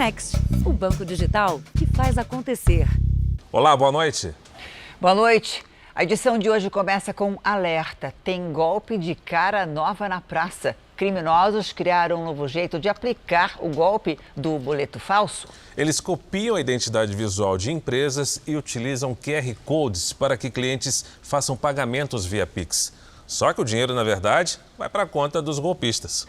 Next, o banco digital que faz acontecer. Olá, boa noite. Boa noite. A edição de hoje começa com um alerta. Tem golpe de cara nova na praça. Criminosos criaram um novo jeito de aplicar o golpe do boleto falso. Eles copiam a identidade visual de empresas e utilizam QR Codes para que clientes façam pagamentos via Pix. Só que o dinheiro, na verdade, vai para a conta dos golpistas.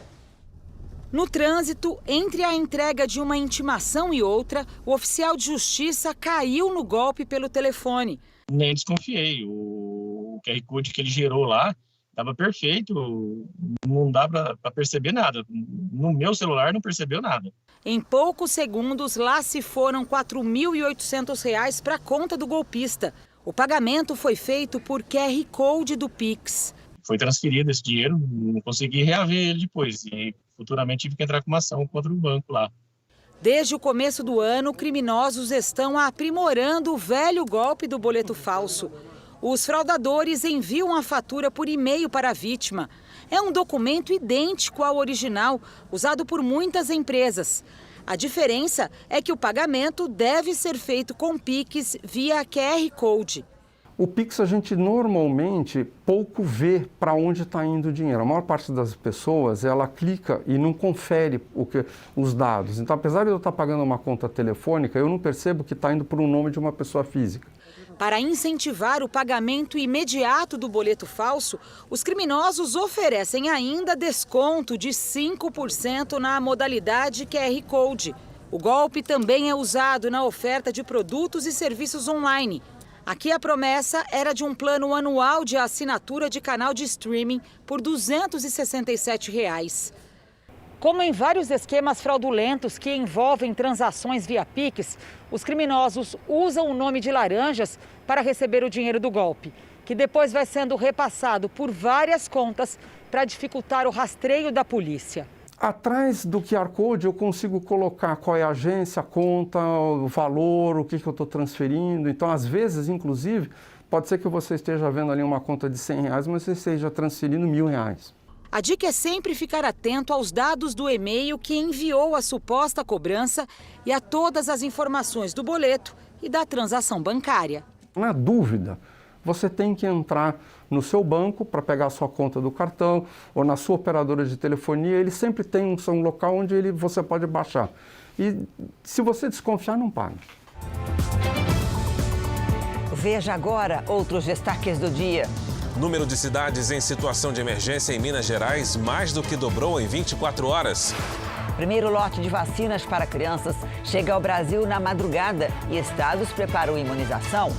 No trânsito, entre a entrega de uma intimação e outra, o oficial de justiça caiu no golpe pelo telefone. Nem desconfiei. O QR Code que ele gerou lá estava perfeito, não dá para perceber nada. No meu celular não percebeu nada. Em poucos segundos, lá se foram R$ 4.800 para a conta do golpista. O pagamento foi feito por QR Code do Pix. Foi transferido esse dinheiro, não consegui reaver ele depois. E futuramente tive que entrar com uma ação contra o banco lá. Desde o começo do ano, criminosos estão aprimorando o velho golpe do boleto falso. Os fraudadores enviam a fatura por e-mail para a vítima. É um documento idêntico ao original, usado por muitas empresas. A diferença é que o pagamento deve ser feito com Pix via QR Code. O Pix a gente normalmente pouco vê para onde está indo o dinheiro. A maior parte das pessoas, ela clica e não confere os dados. Então, apesar de eu estar pagando uma conta telefônica, eu não percebo que está indo para o nome de uma pessoa física. Para incentivar o pagamento imediato do boleto falso, os criminosos oferecem ainda desconto de 5% na modalidade QR Code. O golpe também é usado na oferta de produtos e serviços online. Aqui a promessa era de um plano anual de assinatura de canal de streaming por R$ 267. Como em vários esquemas fraudulentos que envolvem transações via Pix, os criminosos usam o nome de laranjas para receber o dinheiro do golpe, que depois vai sendo repassado por várias contas para dificultar o rastreio da polícia. Atrás do QR Code eu consigo colocar qual é a agência, a conta, o valor, o que eu estou transferindo. Então, às vezes, inclusive, pode ser que você esteja vendo ali uma conta de R$100, mas você esteja transferindo R$1.000. A dica é sempre ficar atento aos dados do e-mail que enviou a suposta cobrança e a todas as informações do boleto e da transação bancária. Na dúvida, você tem que entrar no seu banco para pegar a sua conta do cartão ou na sua operadora de telefonia. Ele sempre tem um local onde você pode baixar. E se você desconfiar, não paga. Veja agora outros destaques do dia. Número de cidades em situação de emergência em Minas Gerais mais do que dobrou em 24 horas. Primeiro lote de vacinas para crianças chega ao Brasil na madrugada e estados preparam imunização.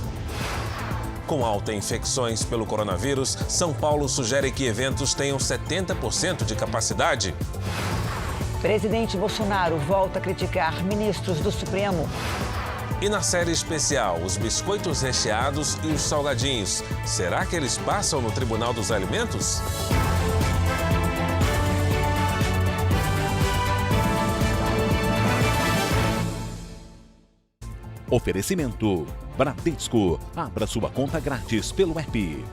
Com alta em infecções pelo coronavírus, São Paulo sugere que eventos tenham 70% de capacidade. Presidente Bolsonaro volta a criticar ministros do Supremo. E na série especial, os biscoitos recheados e os salgadinhos. Será que eles passam no Tribunal dos Alimentos? Oferecimento Bradesco. Abra sua conta grátis pelo app.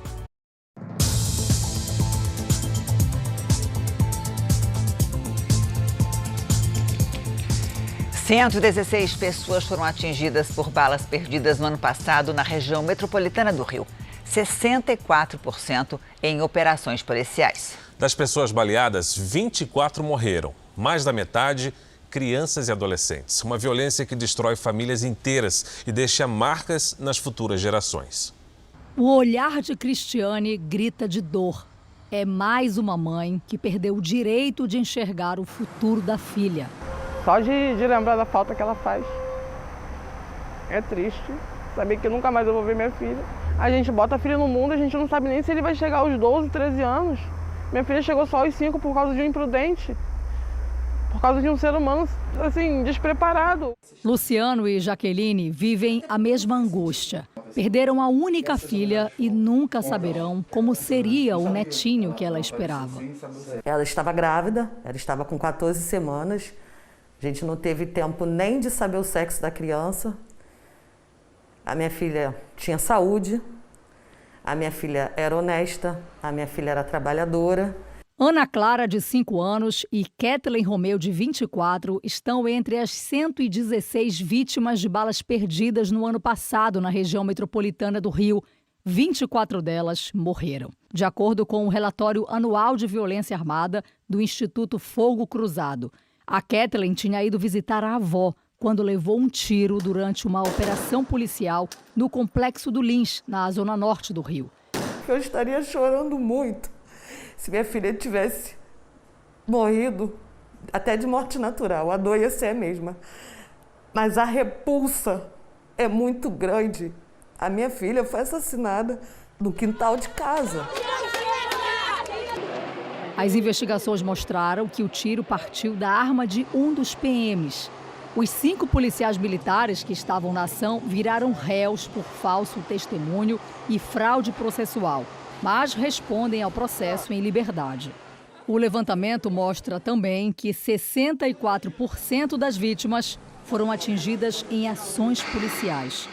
Cento e 116 pessoas foram atingidas por balas perdidas no ano passado na região metropolitana do Rio. 64% em operações policiais. Das pessoas baleadas, 24 morreram. Mais da metade, crianças e adolescentes. Uma violência que destrói famílias inteiras e deixa marcas nas futuras gerações. O olhar de Cristiane grita de dor. É mais uma mãe que perdeu o direito de enxergar o futuro da filha. Só de lembrar da falta que ela faz. É triste saber que nunca mais eu vou ver minha filha. A gente bota a filha no mundo, a gente não sabe nem se ele vai chegar aos 12, 13 anos. Minha filha chegou só aos 5 por causa de um imprudente. Por causa de um ser humano, assim, despreparado. Luciano e Jaqueline vivem a mesma angústia. Perderam a única filha e nunca saberão como seria o netinho que ela esperava. Ela estava grávida, ela estava com 14 semanas. A gente não teve tempo nem de saber o sexo da criança. A minha filha tinha saúde, a minha filha era honesta, a minha filha era trabalhadora. Ana Clara, de 5 anos, e Kathleen Romeu, de 24, estão entre as 116 vítimas de balas perdidas no ano passado na região metropolitana do Rio. 24 delas morreram. De acordo com o relatório anual de violência armada do Instituto Fogo Cruzado, a Kathleen tinha ido visitar a avó quando levou um tiro durante uma operação policial no Complexo do Lins, na zona norte do Rio. Eu estaria chorando muito se minha filha tivesse morrido, até de morte natural. A dor ia ser a mesma. Mas a repulsa é muito grande. A minha filha foi assassinada no quintal de casa. As investigações mostraram que o tiro partiu da arma de um dos PMs. Os 5 policiais militares que estavam na ação viraram réus por falso testemunho e fraude processual, mas respondem ao processo em liberdade. O levantamento mostra também que 64% das vítimas foram atingidas em ações policiais.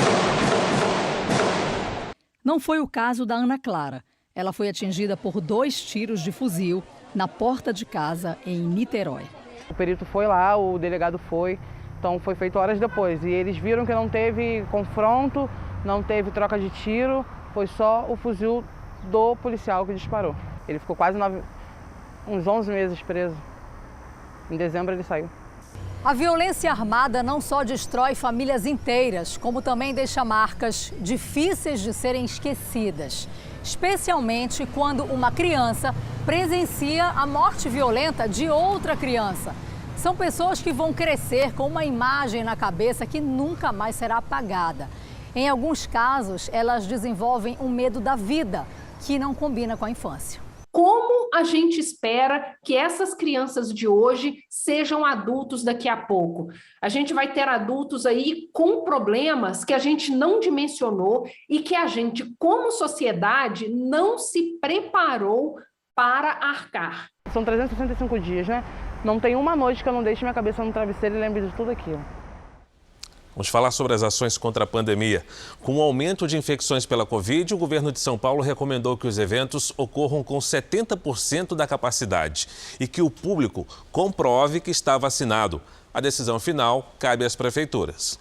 Não foi o caso da Ana Clara. Ela foi atingida por 2 tiros de fuzil na porta de casa em Niterói. O perito foi lá, o delegado foi, então foi feito horas depois. E eles viram que não teve confronto, não teve troca de tiro, foi só o fuzil do policial que disparou. Ele ficou quase uns 11 meses preso. Em dezembro ele saiu. A violência armada não só destrói famílias inteiras, como também deixa marcas difíceis de serem esquecidas. Especialmente quando uma criança presencia a morte violenta de outra criança. São pessoas que vão crescer com uma imagem na cabeça que nunca mais será apagada. Em alguns casos, elas desenvolvem um medo da vida, que não combina com a infância. Como a gente espera que essas crianças de hoje sejam adultos daqui a pouco? A gente vai ter adultos aí com problemas que a gente não dimensionou e que a gente, como sociedade, não se preparou para arcar. São 365 dias, né? Não tem uma noite que eu não deixe minha cabeça no travesseiro e lembre de tudo aquilo. Vamos falar sobre as ações contra a pandemia. Com o aumento de infecções pela Covid, o governo de São Paulo recomendou que os eventos ocorram com 70% da capacidade e que o público comprove que está vacinado. A decisão final cabe às prefeituras.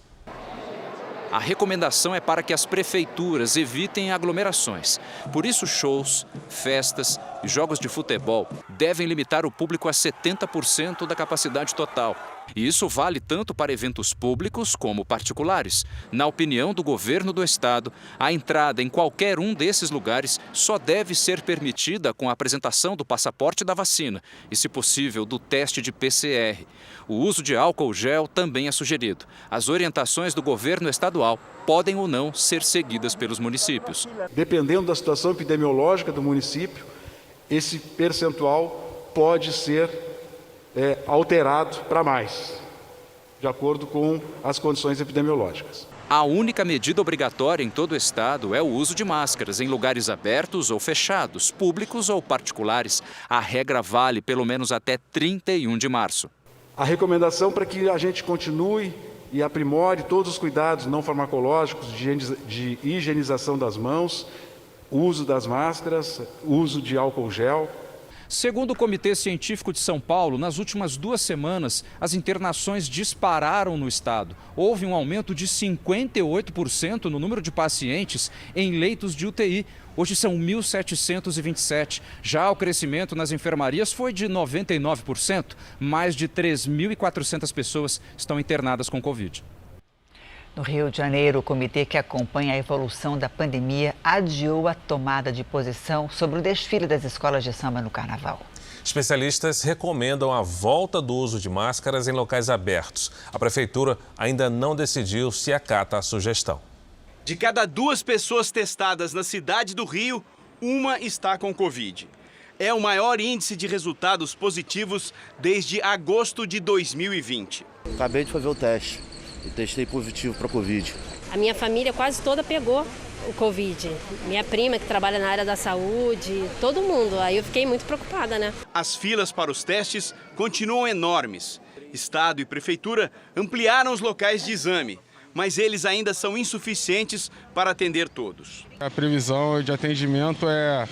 A recomendação é para que as prefeituras evitem aglomerações. Por isso, shows, festas e jogos de futebol devem limitar o público a 70% da capacidade total. E isso vale tanto para eventos públicos como particulares. Na opinião do governo do estado, a entrada em qualquer um desses lugares só deve ser permitida com a apresentação do passaporte da vacina e, se possível, do teste de PCR. O uso de álcool gel também é sugerido. As orientações do governo estadual podem ou não ser seguidas pelos municípios. Dependendo da situação epidemiológica do município, esse percentual pode ser alterado para mais, de acordo com as condições epidemiológicas. A única medida obrigatória em todo o estado é o uso de máscaras em lugares abertos ou fechados, públicos ou particulares. A regra vale pelo menos até 31 de março. A recomendação para que a gente continue e aprimore todos os cuidados não farmacológicos de higienização das mãos, uso das máscaras, uso de álcool gel. Segundo o Comitê Científico de São Paulo, nas últimas 2 semanas, as internações dispararam no estado. Houve um aumento de 58% no número de pacientes em leitos de UTI. Hoje são 1.727. Já o crescimento nas enfermarias foi de 99%. Mais de 3.400 pessoas estão internadas com Covid. No Rio de Janeiro, o comitê que acompanha a evolução da pandemia adiou a tomada de posição sobre o desfile das escolas de samba no Carnaval. Especialistas recomendam a volta do uso de máscaras em locais abertos. A prefeitura ainda não decidiu se acata a sugestão. De cada 2 pessoas testadas na cidade do Rio, uma está com Covid. É o maior índice de resultados positivos desde agosto de 2020. Acabei de fazer o teste. E testei positivo para Covid. A minha família quase toda pegou o Covid. Minha prima que trabalha na área da saúde, todo mundo. Aí eu fiquei muito preocupada, né? As filas para os testes continuam enormes. Estado e prefeitura ampliaram os locais de exame, mas eles ainda são insuficientes para atender todos. A previsão de atendimento é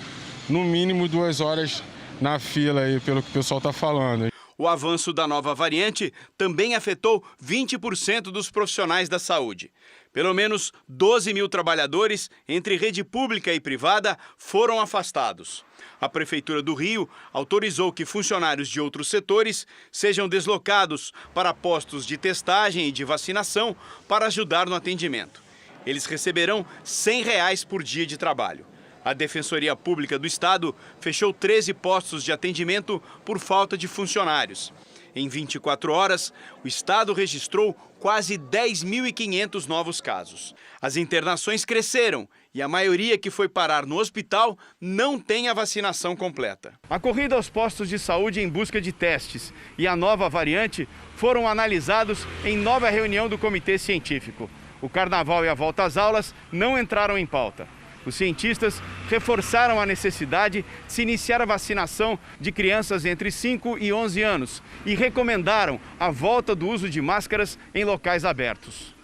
no mínimo 2 horas na fila aí, pelo que o pessoal está falando. O avanço da nova variante também afetou 20% dos profissionais da saúde. Pelo menos 12 mil trabalhadores, entre rede pública e privada, foram afastados. A Prefeitura do Rio autorizou que funcionários de outros setores sejam deslocados para postos de testagem e de vacinação para ajudar no atendimento. Eles receberão R$ 100 por dia de trabalho. A Defensoria Pública do Estado fechou 13 postos de atendimento por falta de funcionários. Em 24 horas, o Estado registrou quase 10.500 novos casos. As internações cresceram e a maioria que foi parar no hospital não tem a vacinação completa. A corrida aos postos de saúde em busca de testes e a nova variante foram analisados em nova reunião do Comitê Científico. O Carnaval e a volta às aulas não entraram em pauta. Os cientistas reforçaram a necessidade de se iniciar a vacinação de crianças entre 5 e 11 anos e recomendaram a volta do uso de máscaras em locais abertos.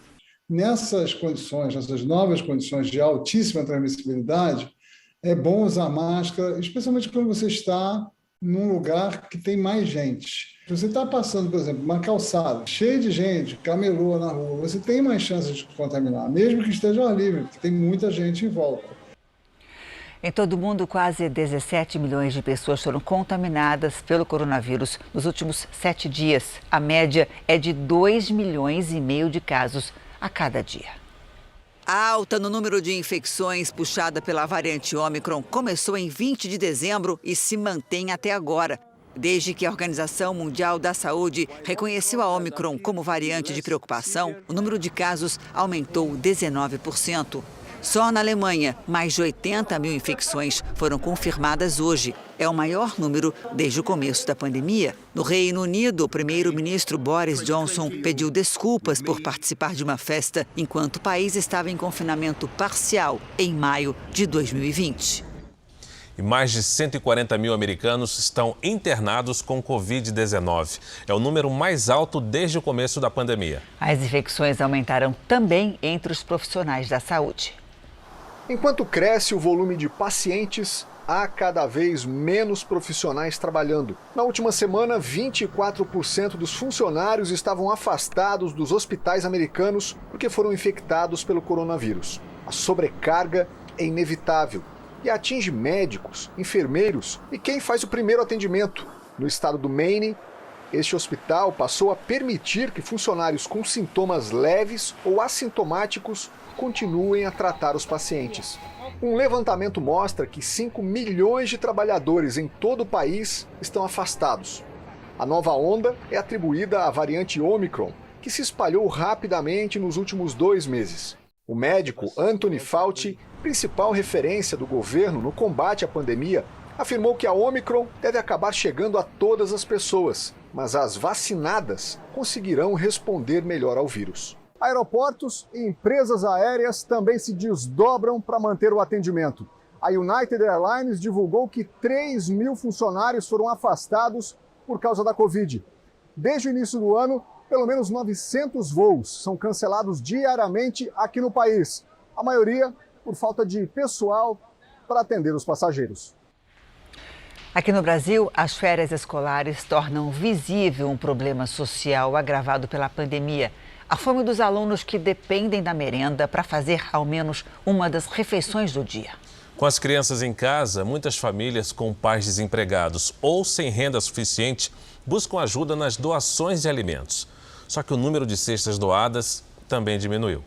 Nessas condições, nessas novas condições de altíssima transmissibilidade, é bom usar máscara, especialmente quando você está num lugar que tem mais gente. Se você está passando, por exemplo, uma calçada cheia de gente, camelô na rua, você tem mais chances de contaminar, mesmo que esteja ao ar livre, porque tem muita gente em volta. Em todo o mundo, quase 17 milhões de pessoas foram contaminadas pelo coronavírus nos últimos 7 dias. A média é de 2,5 milhões de casos a cada dia. A alta no número de infecções puxada pela variante Ômicron começou em 20 de dezembro e se mantém até agora. Desde que a Organização Mundial da Saúde reconheceu a Ômicron como variante de preocupação, o número de casos aumentou 19%. Só na Alemanha, mais de 80 mil infecções foram confirmadas hoje. É o maior número desde o começo da pandemia. No Reino Unido, o primeiro-ministro Boris Johnson pediu desculpas por participar de uma festa enquanto o país estava em confinamento parcial em maio de 2020. E mais de 140 mil americanos estão internados com Covid-19. É o número mais alto desde o começo da pandemia. As infecções aumentaram também entre os profissionais da saúde. Enquanto cresce o volume de pacientes, há cada vez menos profissionais trabalhando. Na última semana, 24% dos funcionários estavam afastados dos hospitais americanos porque foram infectados pelo coronavírus. A sobrecarga é inevitável e atinge médicos, enfermeiros e quem faz o primeiro atendimento. No estado do Maine, este hospital passou a permitir que funcionários com sintomas leves ou assintomáticos continuem a tratar os pacientes. Um levantamento mostra que 5 milhões de trabalhadores em todo o país estão afastados. A nova onda é atribuída à variante Ômicron, que se espalhou rapidamente nos últimos 2 meses. O médico Anthony Fauci, principal referência do governo no combate à pandemia, afirmou que a Ômicron deve acabar chegando a todas as pessoas, mas as vacinadas conseguirão responder melhor ao vírus. Aeroportos e empresas aéreas também se desdobram para manter o atendimento. A United Airlines divulgou que 3 mil funcionários foram afastados por causa da Covid. Desde o início do ano, pelo menos 900 voos são cancelados diariamente aqui no país. A maioria por falta de pessoal para atender os passageiros. Aqui no Brasil, as férias escolares tornam visível um problema social agravado pela pandemia. A fome dos alunos que dependem da merenda para fazer ao menos uma das refeições do dia. Com as crianças em casa, muitas famílias com pais desempregados ou sem renda suficiente buscam ajuda nas doações de alimentos. Só que o número de cestas doadas também diminuiu.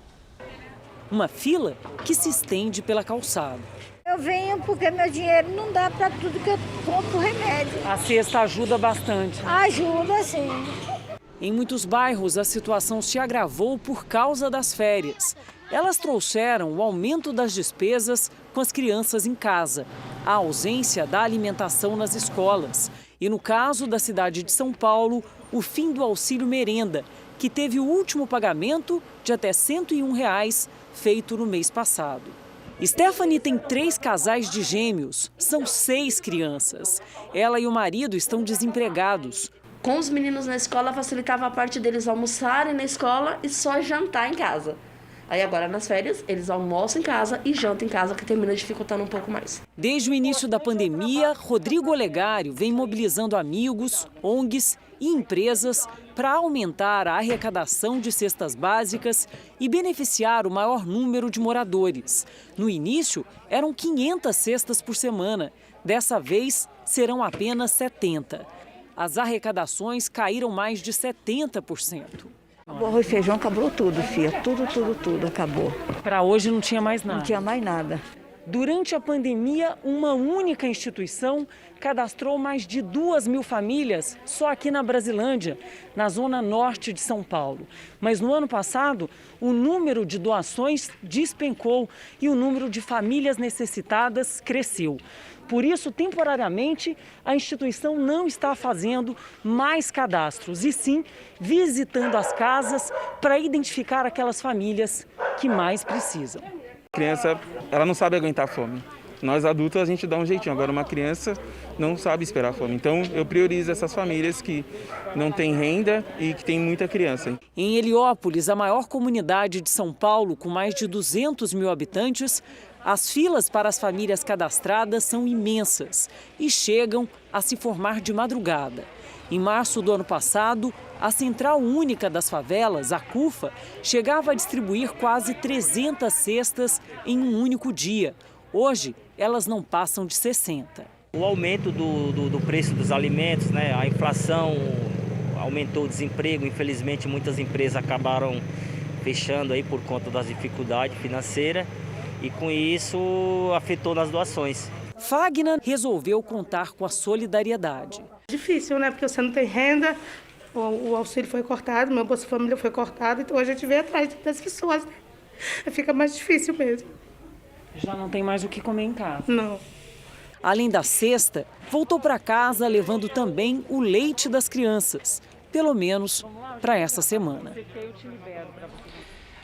Uma fila que se estende pela calçada. Eu venho porque meu dinheiro não dá para tudo que eu compro remédio. A cesta ajuda bastante. Ajuda, sim. Em muitos bairros, a situação se agravou por causa das férias. Elas trouxeram o aumento das despesas com as crianças em casa, a ausência da alimentação nas escolas e, no caso da cidade de São Paulo, o fim do auxílio merenda, que teve o último pagamento de até R$ 101 feito no mês passado. Stephanie tem 3 casais de gêmeos, são 6 crianças. Ela e o marido estão desempregados. Com os meninos na escola, facilitava a parte deles almoçarem na escola e só jantar em casa. Aí agora nas férias eles almoçam em casa e jantam em casa, que termina dificultando um pouco mais. Desde o início da pandemia, Rodrigo Olegário vem mobilizando amigos, ONGs e empresas para aumentar a arrecadação de cestas básicas e beneficiar o maior número de moradores. No início, eram 500 cestas por semana. Dessa vez, serão apenas 70. As arrecadações caíram mais de 70%. O arroz e feijão acabou tudo, filha. Tudo acabou. Para hoje não tinha mais nada? Não tinha mais nada. Durante a pandemia, uma única instituição cadastrou mais de 2.000 famílias só aqui na Brasilândia, na zona norte de São Paulo. Mas no ano passado, o número de doações despencou e o número de famílias necessitadas cresceu. Por isso, temporariamente, a instituição não está fazendo mais cadastros, e sim visitando as casas para identificar aquelas famílias que mais precisam. A criança, ela não sabe aguentar fome. Nós adultos a gente dá um jeitinho, agora uma criança não sabe esperar a fome. Então eu priorizo essas famílias que não têm renda e que têm muita criança. Em Heliópolis, a maior comunidade de São Paulo, com mais de 200.000 habitantes, as filas para as famílias cadastradas são imensas e chegam a se formar de madrugada. Em março do ano passado, a Central Única das Favelas, a CUFA, chegava a distribuir quase 300 cestas em um único dia. Hoje, elas não passam de 60. O aumento do preço dos alimentos, né? A inflação aumentou o desemprego. Infelizmente, muitas empresas acabaram fechando aí por conta das dificuldades financeiras. E com isso afetou nas doações. Fagner resolveu contar com a solidariedade. Difícil, né? Porque você não tem renda, o auxílio foi cortado, meu Bolsa Família foi cortado, então a gente vem atrás das pessoas, né? Fica mais difícil mesmo. Já não tem mais o que comer em casa? Não. Além da cesta, voltou para casa levando também o leite das crianças, pelo menos para essa semana.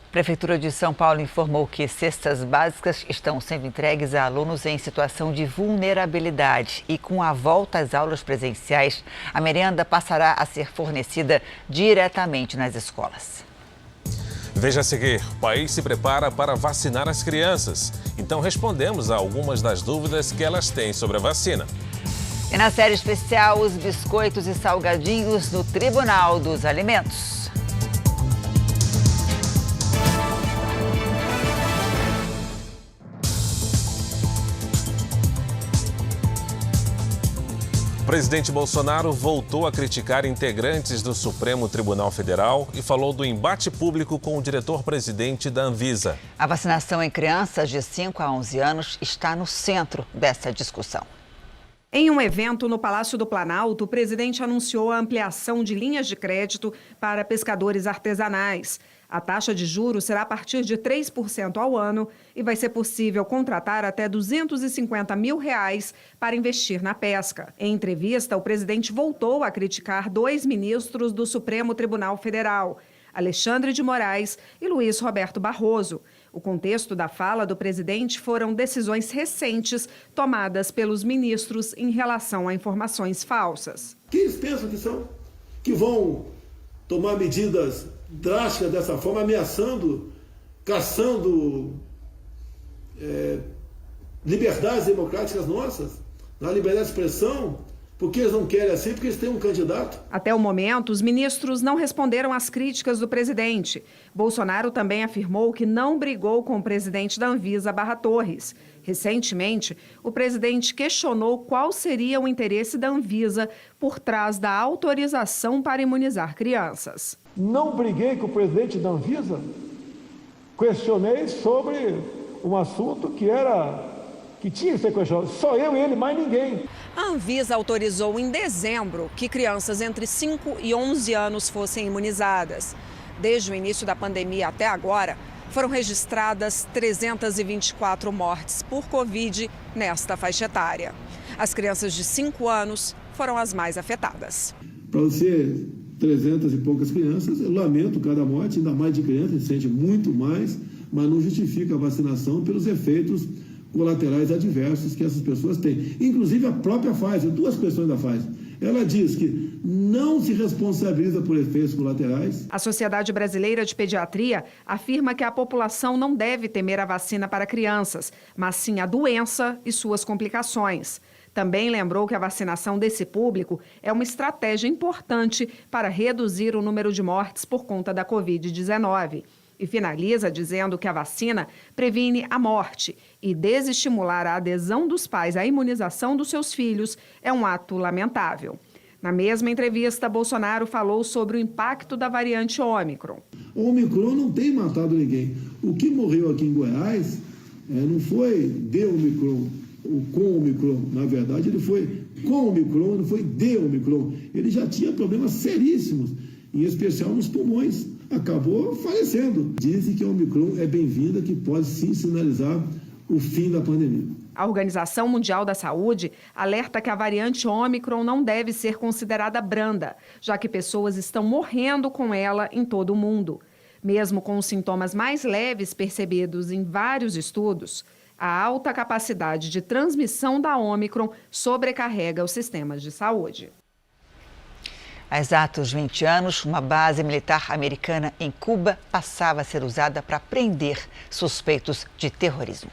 A Prefeitura de São Paulo informou que cestas básicas estão sendo entregues a alunos em situação de vulnerabilidade e com a volta às aulas presenciais, a merenda passará a ser fornecida diretamente nas escolas. Veja a seguir, o país se prepara para vacinar as crianças. Então respondemos a algumas das dúvidas que elas têm sobre a vacina. E na série especial, os biscoitos e salgadinhos no Tribunal dos Alimentos. O presidente Bolsonaro voltou a criticar integrantes do Supremo Tribunal Federal e falou do embate público com o diretor-presidente da Anvisa. A vacinação em crianças de 5 a 11 anos está no centro dessa discussão. Em um evento no Palácio do Planalto, o presidente anunciou a ampliação de linhas de crédito para pescadores artesanais. A taxa de juros será a partir de 3% ao ano e vai ser possível contratar até R$250 mil para investir na pesca. Em entrevista, o presidente voltou a criticar 2 ministros do Supremo Tribunal Federal, Alexandre de Moraes e Luiz Roberto Barroso. O contexto da fala do presidente foram decisões recentes tomadas pelos ministros em relação a informações falsas. Quem eles pensam que são? Que vão tomar medidas drásticas dessa forma, ameaçando, caçando liberdades democráticas nossas, na liberdade de expressão, porque eles não querem assim, porque eles têm um candidato. Até o momento, os ministros não responderam às críticas do presidente. Bolsonaro também afirmou que não brigou com o presidente da Anvisa, Barra Torres. Recentemente, o presidente questionou qual seria o interesse da Anvisa por trás da autorização para imunizar crianças. Não briguei com o presidente da Anvisa, questionei sobre um assunto que tinha que ser questionado. Só eu e ele, mais ninguém. A Anvisa autorizou em dezembro que crianças entre 5 e 11 anos fossem imunizadas. Desde o início da pandemia até agora, foram registradas 324 mortes por Covid nesta faixa etária. As crianças de 5 anos foram as mais afetadas. Para você, 300 e poucas crianças, eu lamento cada morte, ainda mais de criança, a gente sente muito mais, mas não justifica a vacinação pelos efeitos colaterais adversos que essas pessoas têm. Inclusive a própria Pfizer, 2 pessoas da Pfizer. Ela diz que não se responsabiliza por efeitos colaterais. A Sociedade Brasileira de Pediatria afirma que a população não deve temer a vacina para crianças, mas sim a doença e suas complicações. Também lembrou que a vacinação desse público é uma estratégia importante para reduzir o número de mortes por conta da Covid-19. E finaliza dizendo que a vacina previne a morte e desestimular a adesão dos pais à imunização dos seus filhos é um ato lamentável. Na mesma entrevista, Bolsonaro falou sobre o impacto da variante Ômicron. O Ômicron não tem matado ninguém. O que morreu aqui em Goiás não foi de Ômicron, ou com Ômicron. Na verdade, ele foi com Ômicron, não foi de Ômicron. Ele já tinha problemas seríssimos, em especial nos pulmões. Acabou falecendo. Dizem que a Ômicron é bem-vinda, que pode sim sinalizar o fim da pandemia. A Organização Mundial da Saúde alerta que a variante Ômicron não deve ser considerada branda, já que pessoas estão morrendo com ela em todo o mundo. Mesmo com os sintomas mais leves percebidos em vários estudos, a alta capacidade de transmissão da Ômicron sobrecarrega os sistemas de saúde. Há exatos 20 anos, uma base militar americana em Cuba passava a ser usada para prender suspeitos de terrorismo.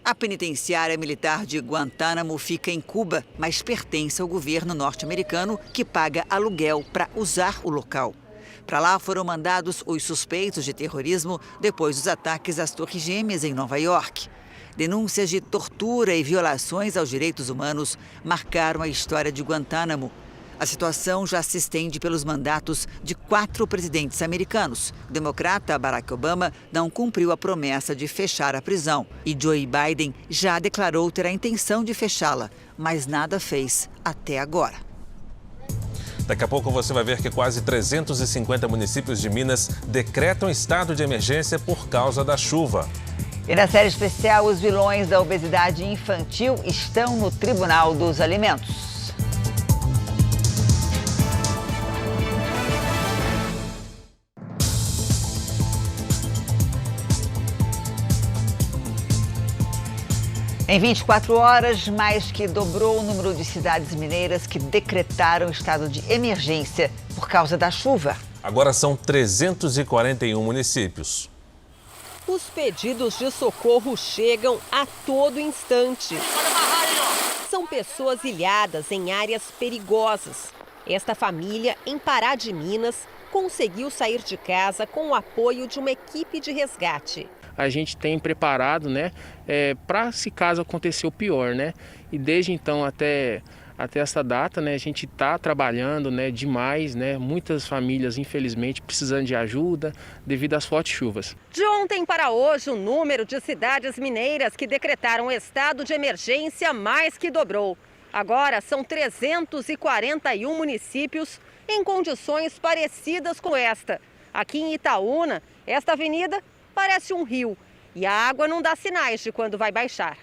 A penitenciária militar de Guantánamo fica em Cuba, mas pertence ao governo norte-americano, que paga aluguel para usar o local. Para lá foram mandados os suspeitos de terrorismo depois dos ataques às Torres Gêmeas em Nova York. Denúncias de tortura e violações aos direitos humanos marcaram a história de Guantánamo. A situação já se estende pelos mandatos de 4 presidentes americanos. O democrata Barack Obama não cumpriu a promessa de fechar a prisão e Joe Biden já declarou ter a intenção de fechá-la, mas nada fez até agora. Daqui a pouco você vai ver que quase 350 municípios de Minas decretam estado de emergência por causa da chuva. E na série especial, os vilões da obesidade infantil estão no Tribunal dos Alimentos. Em 24 horas, mais que dobrou o número de cidades mineiras que decretaram estado de emergência por causa da chuva. Agora são 341 municípios. Os pedidos de socorro chegam a todo instante. São pessoas ilhadas em áreas perigosas. Esta família, em Pará de Minas, conseguiu sair de casa com o apoio de uma equipe de resgate. A gente tem preparado, para se caso acontecer o pior, E desde então até essa data, a gente está trabalhando, demais, Muitas famílias, infelizmente, precisando de ajuda devido às fortes chuvas. De ontem para hoje, o número de cidades mineiras que decretaram estado de emergência mais que dobrou. Agora são 341 municípios em condições parecidas com esta. Aqui em Itaúna, esta avenida parece um rio e a água não dá sinais de quando vai baixar.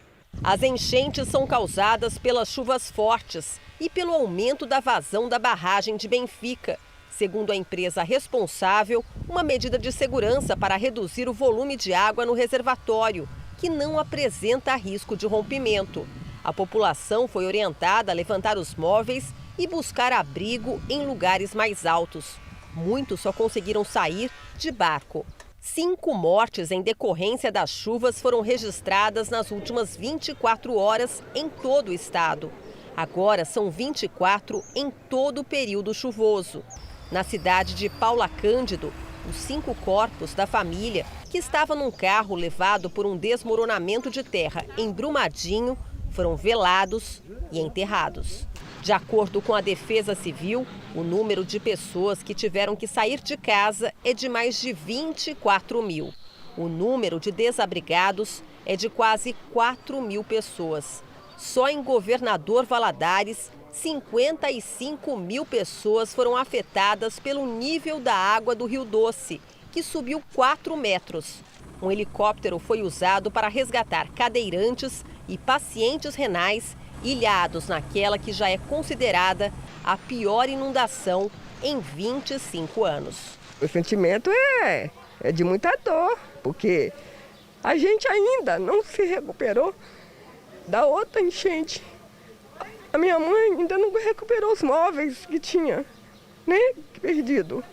As enchentes são causadas pelas chuvas fortes e pelo aumento da vazão da barragem de Benfica. Segundo a empresa responsável, uma medida de segurança para reduzir o volume de água no reservatório, que não apresenta risco de rompimento. A população foi orientada a levantar os móveis e buscar abrigo em lugares mais altos. Muitos só conseguiram sair de barco. 5 mortes em decorrência das chuvas foram registradas nas últimas 24 horas em todo o estado. Agora são 24 em todo o período chuvoso. Na cidade de Paula Cândido, os 5 corpos da família, que estava num carro levado por um desmoronamento de terra em Brumadinho, foram velados e enterrados. De acordo com a Defesa Civil, o número de pessoas que tiveram que sair de casa é de mais de 24 mil. O número de desabrigados é de quase 4 mil pessoas. Só em Governador Valadares, 55 mil pessoas foram afetadas pelo nível da água do Rio Doce, que subiu 4 metros. Um helicóptero foi usado para resgatar cadeirantes e pacientes renais ilhados naquela que já é considerada a pior inundação em 25 anos. O sentimento é de muita dor, porque a gente ainda não se recuperou da outra enchente. A minha mãe ainda não recuperou os móveis que tinha, né, perdido.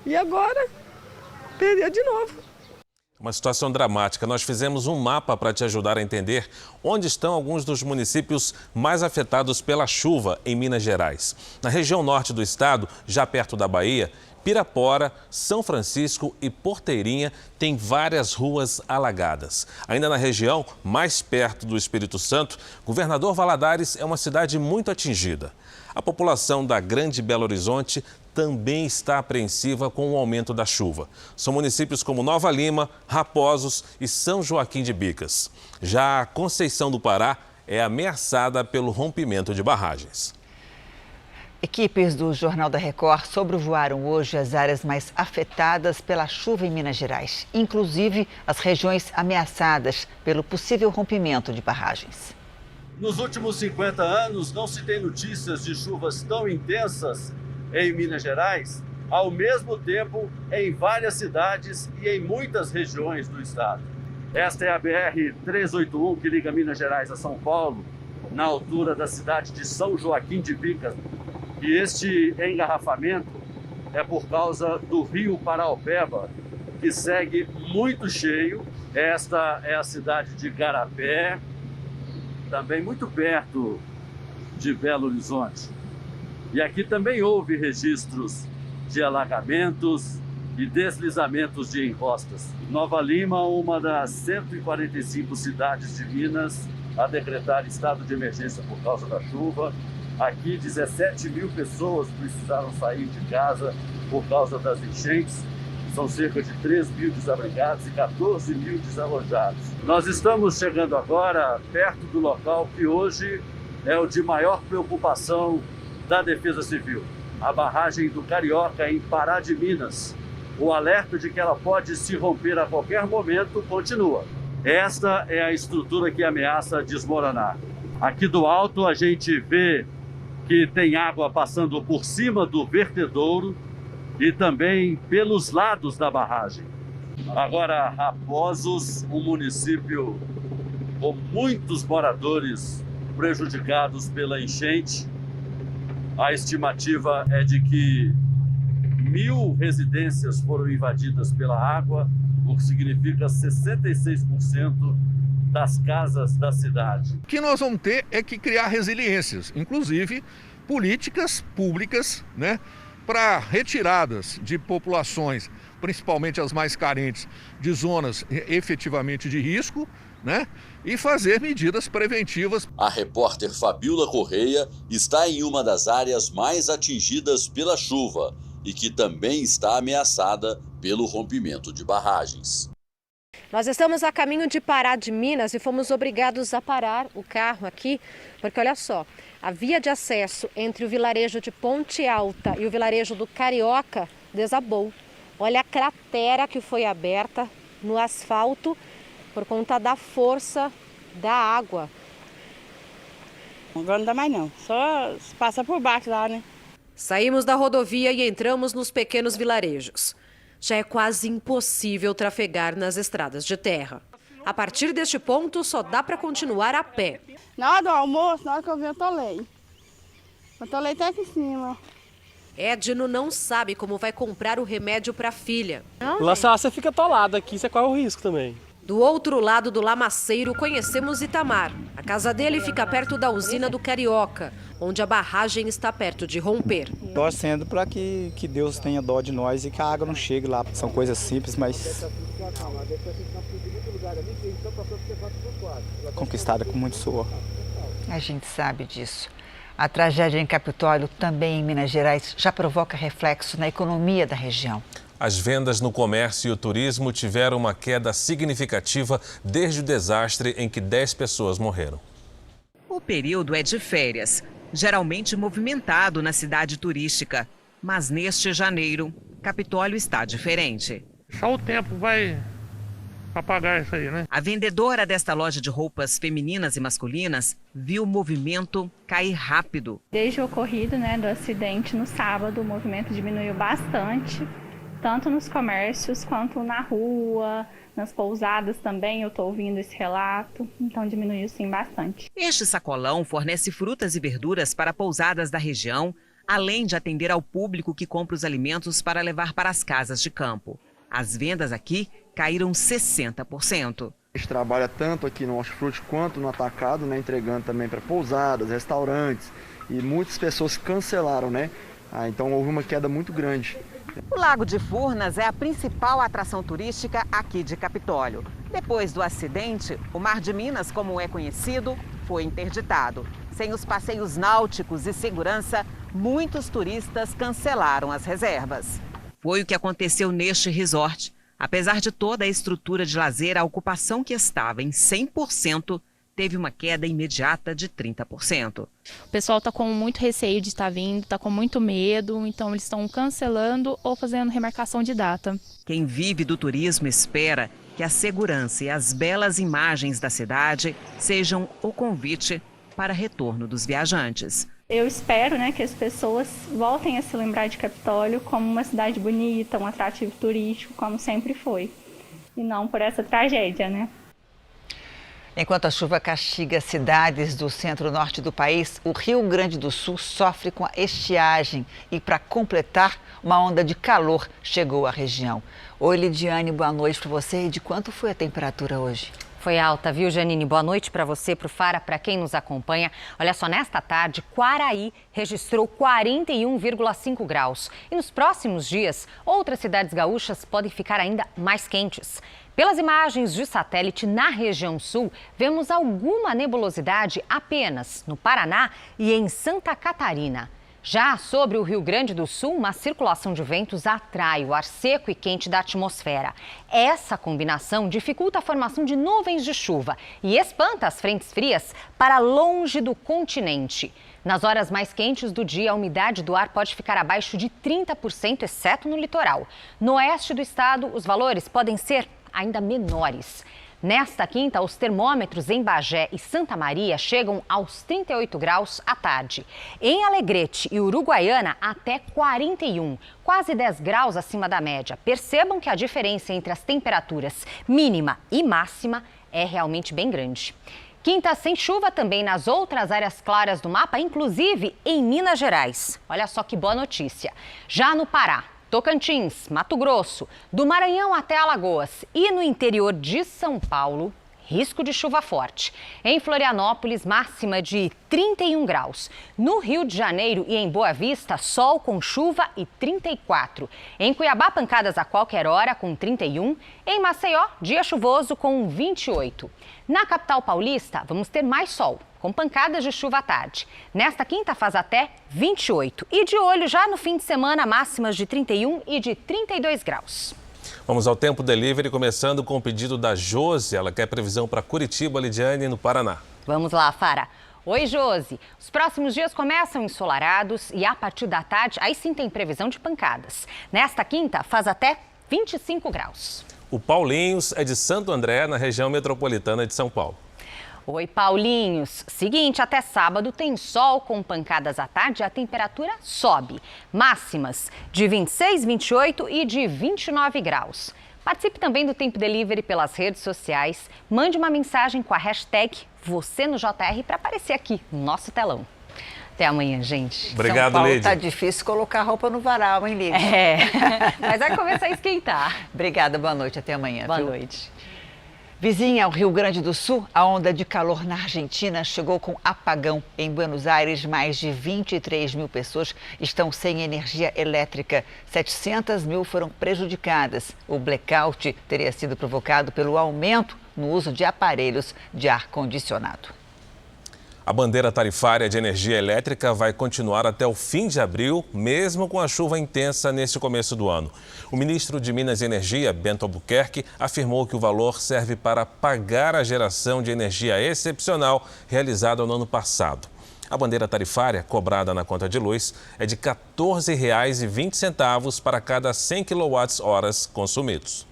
E agora, perdeu de novo. Uma situação dramática. Nós fizemos um mapa para te ajudar a entender onde estão alguns dos municípios mais afetados pela chuva em Minas Gerais. Na região norte do estado, já perto da Bahia, Pirapora, São Francisco e Porteirinha têm várias ruas alagadas. Ainda na região, mais perto do Espírito Santo, Governador Valadares é uma cidade muito atingida. A população da Grande Belo Horizonte também está apreensiva com o aumento da chuva. São municípios como Nova Lima, Raposos e São Joaquim de Bicas. Já a Conceição do Pará é ameaçada pelo rompimento de barragens. Equipes do Jornal da Record sobrevoaram hoje as áreas mais afetadas pela chuva em Minas Gerais, inclusive as regiões ameaçadas pelo possível rompimento de barragens. Nos últimos 50 anos, não se tem notícias de chuvas tão intensas em Minas Gerais, ao mesmo tempo em várias cidades e em muitas regiões do estado. Esta é a BR-381 que liga Minas Gerais a São Paulo, na altura da cidade de São Joaquim de Bicas. E este engarrafamento é por causa do rio Paraopeba, que segue muito cheio. Esta é a cidade de Garapé, também muito perto de Belo Horizonte. E aqui também houve registros de alagamentos e deslizamentos de encostas. Nova Lima, uma das 145 cidades de Minas a decretar estado de emergência por causa da chuva. Aqui, 17 mil pessoas precisaram sair de casa por causa das enchentes. São cerca de 3 mil desabrigados e 14 mil desalojados. Nós estamos chegando agora perto do local que hoje é o de maior preocupação da Defesa Civil. A barragem do Carioca, em Pará de Minas. O alerta de que ela pode se romper a qualquer momento continua. Esta é a estrutura que ameaça desmoronar. Aqui do alto a gente vê que tem água passando por cima do vertedouro e também pelos lados da barragem. Agora, Raposos, um município com muitos moradores prejudicados pela enchente. A estimativa é de que 1.000 residências foram invadidas pela água, o que significa 66% das casas da cidade. O que nós vamos ter é que criar resiliências, inclusive políticas públicas, né, para retiradas de populações, principalmente as mais carentes, de zonas efetivamente de risco, né, e fazer medidas preventivas. A repórter Fabiola Correia está em uma das áreas mais atingidas pela chuva e que também está ameaçada pelo rompimento de barragens. Nós estamos a caminho de Pará de Minas e fomos obrigados a parar o carro aqui, porque olha só, a via de acesso entre o vilarejo de Ponte Alta e o vilarejo do Carioca desabou. Olha a cratera que foi aberta no asfalto por conta da força da água. Agora não dá mais não, só passa por baixo lá, né? Saímos da rodovia e entramos nos pequenos vilarejos. Já é quase impossível trafegar nas estradas de terra. A partir deste ponto, só dá para continuar a pé. Na hora do almoço, na hora que eu vi, eu tolei. Eu tolei até aqui em cima. Edno não sabe como vai comprar o remédio para a filha. Lá você fica atolado, aqui você corre o risco também. Do outro lado do Lamaceiro, conhecemos Itamar. A casa dele fica perto da usina do Carioca, onde a barragem está perto de romper. Torcendo para que Deus tenha dó de nós e que a água não chegue lá. São coisas simples, mas conquistada com muito suor. A gente sabe disso. A tragédia em Capitólio, também em Minas Gerais, já provoca reflexo na economia da região. As vendas no comércio e o turismo tiveram uma queda significativa desde o desastre em que 10 pessoas morreram. O período é de férias, geralmente movimentado na cidade turística. Mas neste janeiro, Capitólio está diferente. Só o tempo vai apagar isso aí, né? A vendedora desta loja de roupas femininas e masculinas viu o movimento cair rápido. Desde o ocorrido, do acidente no sábado, o movimento diminuiu bastante. tanto nos comércios quanto na rua, nas pousadas também, eu estou ouvindo esse relato, então diminuiu sim bastante. Este sacolão fornece frutas e verduras para pousadas da região, além de atender ao público que compra os alimentos para levar para as casas de campo. As vendas aqui caíram 60%. A gente trabalha tanto aqui no hortifruti quanto no atacado, né, entregando também para pousadas, restaurantes, e muitas pessoas cancelaram, né? Então houve uma queda muito grande. O Lago de Furnas é a principal atração turística aqui de Capitólio. Depois do acidente, o Mar de Minas, como é conhecido, foi interditado. Sem os passeios náuticos e segurança, muitos turistas cancelaram as reservas. Foi o que aconteceu neste resort. Apesar de toda a estrutura de lazer, a ocupação que estava em 100% teve uma queda imediata de 30%. O pessoal está com muito receio de estar vindo, está com muito medo, então eles estão cancelando ou fazendo remarcação de data. Quem vive do turismo espera que a segurança e as belas imagens da cidade sejam o convite para retorno dos viajantes. Eu espero, que as pessoas voltem a se lembrar de Capitólio como uma cidade bonita, um atrativo turístico, como sempre foi, e não por essa tragédia, Enquanto a chuva castiga cidades do centro-norte do país, o Rio Grande do Sul sofre com a estiagem e, para completar, uma onda de calor chegou à região. Oi, Lidiane, boa noite para você. E de quanto foi a temperatura hoje? Foi alta, viu, Janine? Boa noite para você, para o Fara, para quem nos acompanha. Olha só, nesta tarde, Quaraí registrou 41,5 graus. E nos próximos dias, outras cidades gaúchas podem ficar ainda mais quentes. Pelas imagens de satélite na região sul, vemos alguma nebulosidade apenas no Paraná e em Santa Catarina. Já sobre o Rio Grande do Sul, uma circulação de ventos atrai o ar seco e quente da atmosfera. Essa combinação dificulta a formação de nuvens de chuva e espanta as frentes frias para longe do continente. Nas horas mais quentes do dia, a umidade do ar pode ficar abaixo de 30%, exceto no litoral. No oeste do estado, os valores podem ser ainda menores. Nesta quinta, os termômetros em Bagé e Santa Maria chegam aos 38 graus à tarde. Em Alegrete e Uruguaiana, até 41, quase 10 graus acima da média. Percebam que a diferença entre as temperaturas mínima e máxima é realmente bem grande. Quinta sem chuva também nas outras áreas claras do mapa, inclusive em Minas Gerais. Olha só que boa notícia. Já no Pará, Tocantins, Mato Grosso, do Maranhão até Alagoas e no interior de São Paulo, risco de chuva forte. Em Florianópolis, máxima de 31 graus. No Rio de Janeiro e em Boa Vista, sol com chuva e 34. Em Cuiabá, pancadas a qualquer hora com 31. Em Maceió, dia chuvoso com 28. Na capital paulista, vamos ter mais sol, com pancadas de chuva à tarde. Nesta quinta faz até 28. E de olho já no fim de semana, máximas de 31 e de 32 graus. Vamos ao Tempo Delivery, começando com o pedido da Josi. Ela quer previsão para Curitiba, Lidiane, no Paraná. Vamos lá, Fara. Oi, Josi. Os próximos dias começam ensolarados e a partir da tarde, aí sim tem previsão de pancadas. Nesta quinta faz até 25 graus. O Paulinhos é de Santo André, na região metropolitana de São Paulo. Oi, Paulinhos. Seguinte, até sábado tem sol com pancadas à tarde e a temperatura sobe. Máximas de 26, 28 e de 29 graus. Participe também do Tempo Delivery pelas redes sociais. Mande uma mensagem com a hashtag #VocêNoJR para aparecer aqui no nosso telão. Até amanhã, gente. Obrigado, São Paulo Lídia. tá difícil colocar roupa no varal, hein, Lídia? Mas vai começar a esquentar. Obrigada, boa noite, até amanhã. Boa noite. Vizinha ao Rio Grande do Sul, a onda de calor na Argentina chegou com apagão. Em Buenos Aires, mais de 23 mil pessoas estão sem energia elétrica. 700 mil foram prejudicadas. O blackout teria sido provocado pelo aumento no uso de aparelhos de ar-condicionado. A bandeira tarifária de energia elétrica vai continuar até o fim de abril, mesmo com a chuva intensa neste começo do ano. O ministro de Minas e Energia, Bento Albuquerque, afirmou que o valor serve para pagar a geração de energia excepcional realizada no ano passado. A bandeira tarifária, cobrada na conta de luz, é de R$ 14,20 para cada 100 kWh consumidos.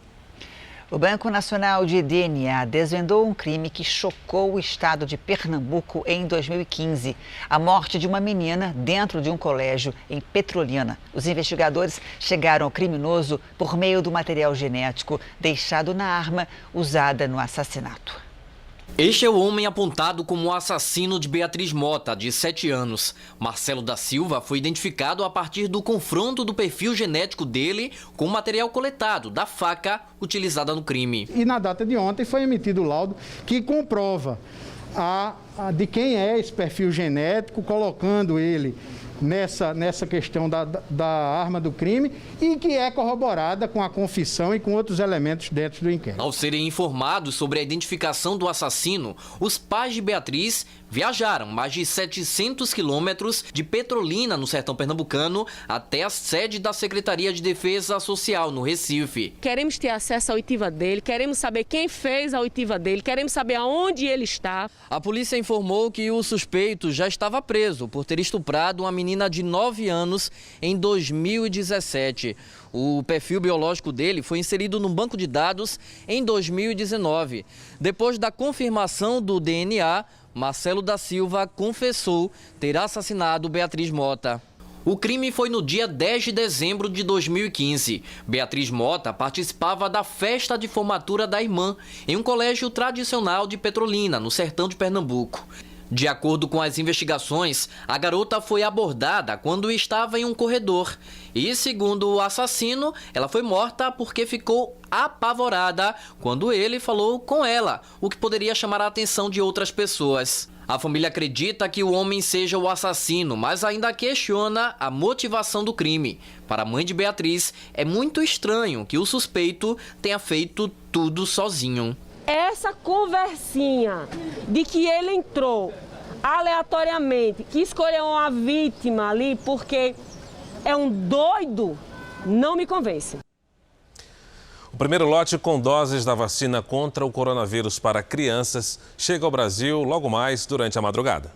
O Banco Nacional de DNA desvendou um crime que chocou o estado de Pernambuco em 2015. A morte de uma menina dentro de um colégio em Petrolina. Os investigadores chegaram ao criminoso por meio do material genético deixado na arma usada no assassinato. Este é o homem apontado como o assassino de Beatriz Mota, de 7 anos. Marcelo da Silva foi identificado a partir do confronto do perfil genético dele com o material coletado da faca utilizada no crime. E na data de ontem foi emitido o laudo que comprova de quem é esse perfil genético, colocando ele nessa questão da arma do crime e que é corroborada com a confissão e com outros elementos dentro do inquérito. Ao serem informados sobre a identificação do assassino, os pais de Beatriz viajaram mais de 700 quilômetros de Petrolina, no sertão pernambucano, até a sede da Secretaria de Defesa Social, no Recife. Queremos ter acesso à oitiva dele, queremos saber quem fez a oitiva dele, queremos saber aonde ele está. A polícia informou que o suspeito já estava preso por ter estuprado uma menina de 9 anos em 2017. O perfil biológico dele foi inserido no banco de dados em 2019. Depois da confirmação do DNA, Marcelo da Silva confessou ter assassinado Beatriz Mota. O crime foi no dia 10 de dezembro de 2015. Beatriz Mota participava da festa de formatura da irmã em um colégio tradicional de Petrolina, no sertão de Pernambuco. De acordo com as investigações, a garota foi abordada quando estava em um corredor. E, segundo o assassino, ela foi morta porque ficou apavorada quando ele falou com ela, o que poderia chamar a atenção de outras pessoas. A família acredita que o homem seja o assassino, mas ainda questiona a motivação do crime. Para a mãe de Beatriz, é muito estranho que o suspeito tenha feito tudo sozinho. Essa conversinha de que ele entrou aleatoriamente, que escolheu uma vítima ali porque é um doido, não me convence. O primeiro lote com doses da vacina contra o coronavírus para crianças chega ao Brasil logo mais durante a madrugada.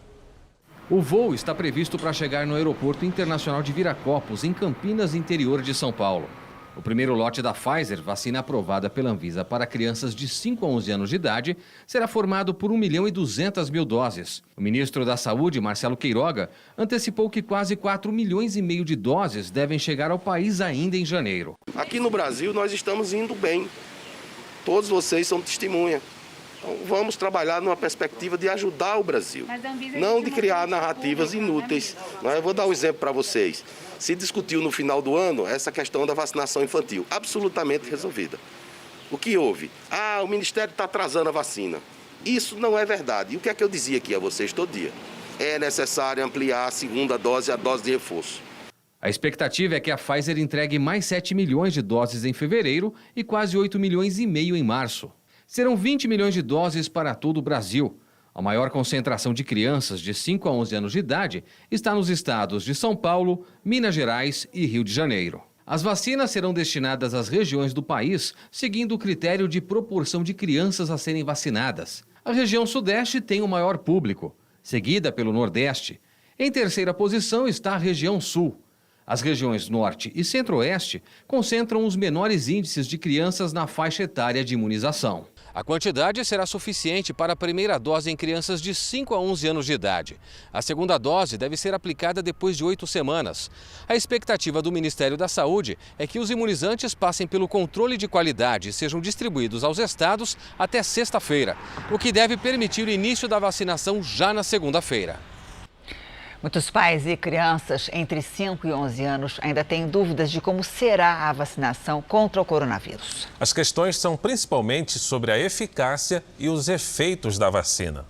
O voo está previsto para chegar no Aeroporto Internacional de Viracopos, em Campinas, interior de São Paulo. O primeiro lote da Pfizer, vacina aprovada pela Anvisa para crianças de 5 a 11 anos de idade, será formado por 1.200.000 doses. O ministro da Saúde, Marcelo Queiroga, antecipou que quase 4,5 milhões de doses devem chegar ao país ainda em janeiro. Aqui no Brasil nós estamos indo bem. Todos vocês são testemunha. Então vamos trabalhar numa perspectiva de ajudar o Brasil, não de criar narrativas inúteis. Eu vou dar um exemplo para vocês. Se discutiu no final do ano essa questão da vacinação infantil, absolutamente resolvida. O que houve? O Ministério está atrasando a vacina. Isso não é verdade. E o que é que eu dizia aqui a vocês todo dia? É necessário ampliar a segunda dose e a dose de reforço. A expectativa é que a Pfizer entregue mais 7 milhões de doses em fevereiro e quase 8,5 milhões em março. Serão 20 milhões de doses para todo o Brasil. A maior concentração de crianças de 5 a 11 anos de idade está nos estados de São Paulo, Minas Gerais e Rio de Janeiro. As vacinas serão destinadas às regiões do país seguindo o critério de proporção de crianças a serem vacinadas. A região Sudeste tem o maior público, seguida pelo Nordeste. Em terceira posição está a região Sul. As regiões Norte e Centro-Oeste concentram os menores índices de crianças na faixa etária de imunização. A quantidade será suficiente para a primeira dose em crianças de 5 a 11 anos de idade. A segunda dose deve ser aplicada depois de 8 semanas. A expectativa do Ministério da Saúde é que os imunizantes passem pelo controle de qualidade e sejam distribuídos aos estados até sexta-feira, o que deve permitir o início da vacinação já na segunda-feira. Muitos pais e crianças entre 5 e 11 anos ainda têm dúvidas de como será a vacinação contra o coronavírus. As questões são principalmente sobre a eficácia e os efeitos da vacina.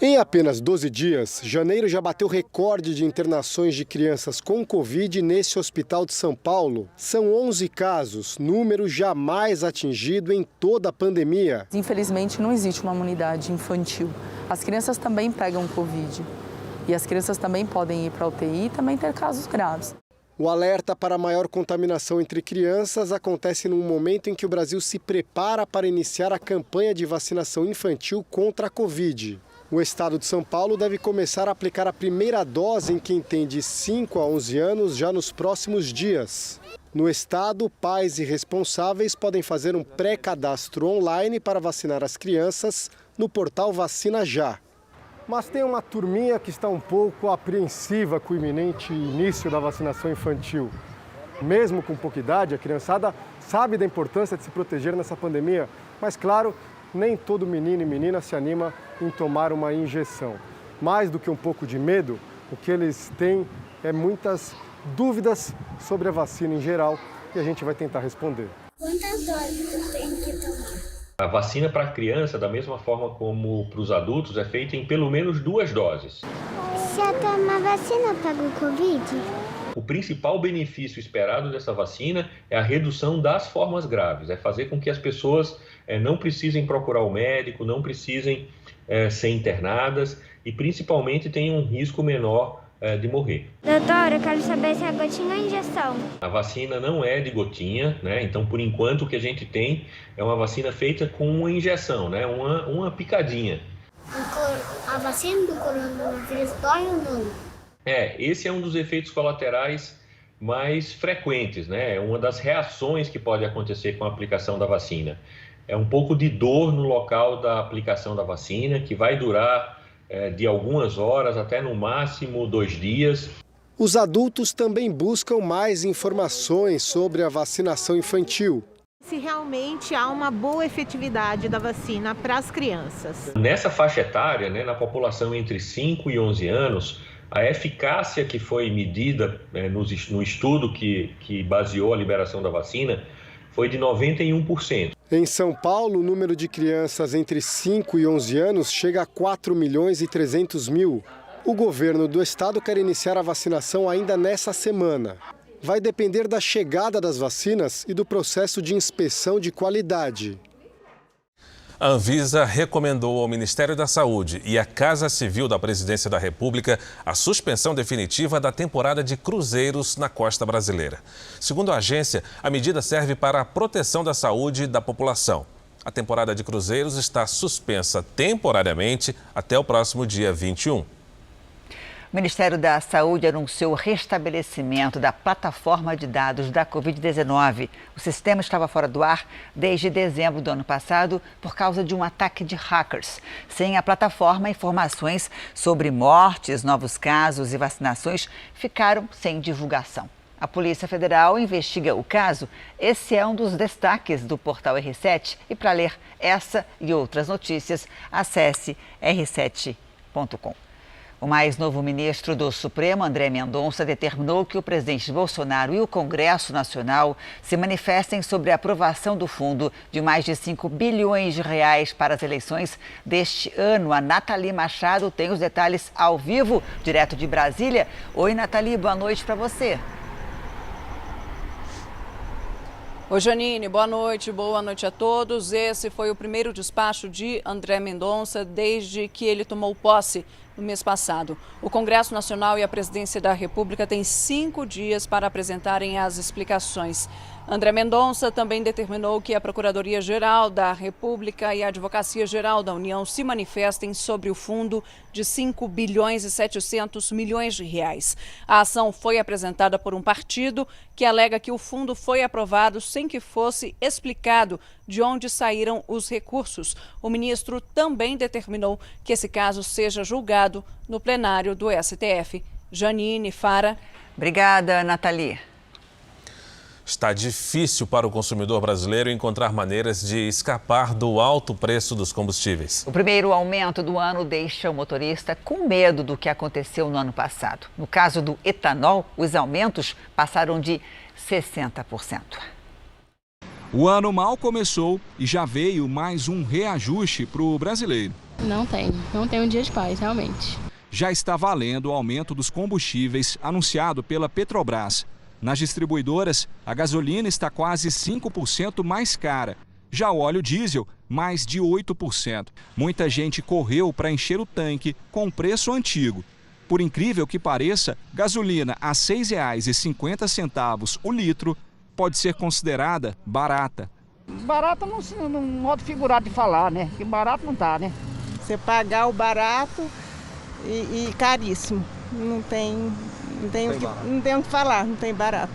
Em apenas 12 dias, janeiro já bateu recorde de internações de crianças com Covid nesse hospital de São Paulo. São 11 casos, número jamais atingido em toda a pandemia. Infelizmente, não existe uma imunidade infantil. As crianças também pegam Covid. E as crianças também podem ir para a UTI e também ter casos graves. O alerta para a maior contaminação entre crianças acontece num momento em que o Brasil se prepara para iniciar a campanha de vacinação infantil contra a Covid. O estado de São Paulo deve começar a aplicar a primeira dose em quem tem de 5 a 11 anos já nos próximos dias. No estado, pais e responsáveis podem fazer um pré-cadastro online para vacinar as crianças no portal Vacina Já. Mas tem uma turminha que está um pouco apreensiva com o iminente início da vacinação infantil. Mesmo com pouca idade, a criançada sabe da importância de se proteger nessa pandemia, mas claro, nem todo menino e menina se anima em tomar uma injeção. Mais do que um pouco de medo, o que eles têm é muitas dúvidas sobre a vacina em geral e a gente vai tentar responder. Quantas doses eu tenho que tomar? A vacina para a criança, da mesma forma como para os adultos, é feita em pelo menos 2 doses. Se eu tomar vacina, eu pego o Covid? O principal benefício esperado dessa vacina é a redução das formas graves, é fazer com que as pessoas não precisem procurar o médico, não precisem ser internadas e principalmente tenham um risco menor de morrer. Doutora, eu quero saber se é gotinha ou injeção. A vacina não é de gotinha, né? Então por enquanto o que a gente tem é uma vacina feita com uma injeção, né? Uma picadinha. A vacina do coronavírus dói ou não? Esse é um dos efeitos colaterais mais frequentes, né? É uma das reações que pode acontecer com a aplicação da vacina. É um pouco de dor no local da aplicação da vacina, que vai durar de algumas horas até no máximo 2 dias. Os adultos também buscam mais informações sobre a vacinação infantil. Se realmente há uma boa efetividade da vacina para as crianças. Nessa faixa etária, né, na população entre 5 e 11 anos, a eficácia que foi medida no estudo que baseou a liberação da vacina foi de 91%. Em São Paulo, o número de crianças entre 5 e 11 anos chega a 4.300.000. O governo do estado quer iniciar a vacinação ainda nessa semana. Vai depender da chegada das vacinas e do processo de inspeção de qualidade. A Anvisa recomendou ao Ministério da Saúde e à Casa Civil da Presidência da República a suspensão definitiva da temporada de cruzeiros na costa brasileira. Segundo a agência, a medida serve para a proteção da saúde da população. A temporada de cruzeiros está suspensa temporariamente até o próximo dia 21. O Ministério da Saúde anunciou o restabelecimento da plataforma de dados da Covid-19. O sistema estava fora do ar desde dezembro do ano passado por causa de um ataque de hackers. Sem a plataforma, informações sobre mortes, novos casos e vacinações ficaram sem divulgação. A Polícia Federal investiga o caso. Esse é um dos destaques do portal R7. E para ler essa e outras notícias, acesse r7.com. O mais novo ministro do Supremo, André Mendonça, determinou que o presidente Bolsonaro e o Congresso Nacional se manifestem sobre a aprovação do fundo de mais de 5 bilhões de reais para as eleições deste ano. A Nathalie Machado tem os detalhes ao vivo, direto de Brasília. Oi, Nathalie, boa noite para você. Oi, Janine, boa noite a todos. Esse foi o primeiro despacho de André Mendonça desde que ele tomou posse no mês passado. O Congresso Nacional e a Presidência da República têm 5 dias para apresentarem as explicações. André Mendonça também determinou que a Procuradoria-Geral da República e a Advocacia-Geral da União se manifestem sobre o fundo de 5 bilhões e 700 milhões de reais. A ação foi apresentada por um partido que alega que o fundo foi aprovado sem que fosse explicado de onde saíram os recursos. O ministro também determinou que esse caso seja julgado no plenário do STF. Janine, Fara. Obrigada, Nathalie. Está difícil para o consumidor brasileiro encontrar maneiras de escapar do alto preço dos combustíveis. O primeiro aumento do ano deixa o motorista com medo do que aconteceu no ano passado. No caso do etanol, os aumentos passaram de 60%. O ano mal começou e já veio mais um reajuste para o brasileiro. Não tem um dia de paz, realmente. Já está valendo o aumento dos combustíveis anunciado pela Petrobras. Nas distribuidoras, a gasolina está quase 5% mais cara. Já o óleo diesel, mais de 8%. Muita gente correu para encher o tanque com o preço antigo. Por incrível que pareça, gasolina a R$ 6,50 o litro pode ser considerada barata. Barata no modo figurado de falar, né? Que barato não tá, né? Você pagar o barato e caríssimo. Não tem o que falar, não tem barato.